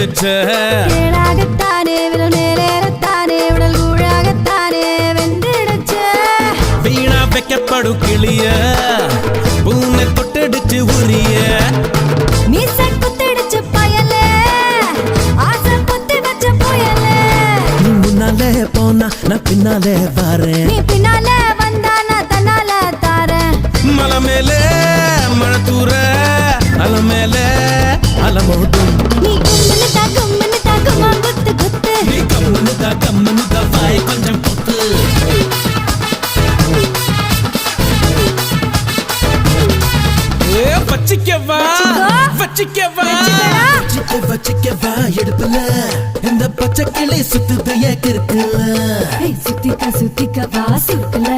வெந்துடுச்ச கேளாகத்தானே விரல் மேலேறத்தானே உடல் கூழாகத்தானே வெந்துடுச்ச வீணா வைக்கப்படும் கிளிய பூனை தொட்டடிச்சு உரிய மீச குத்திடுச்சு பயலே ஆசை பொத்தி வச்ச புயலே நீ முன்னாலே போனா நான் பின்னாலே வாரேன் நீ பின்னாலே வந்தா நான் தன்னால தாரேன் மலை மேலே மழை தூர அலை மேலே அலமோடும் நீ கும்முன்னு தாக்குமா குத்து குத்து நீ கம்முன்னு தான் வாய் கொஞ்சம் பொத்து வச்சிக்கவா வச்சிக்கவா எடுப்பல இந்த பச்சை கிளி சுத்துதைய கிருக்குல சுத்திக்க வா சுக்கல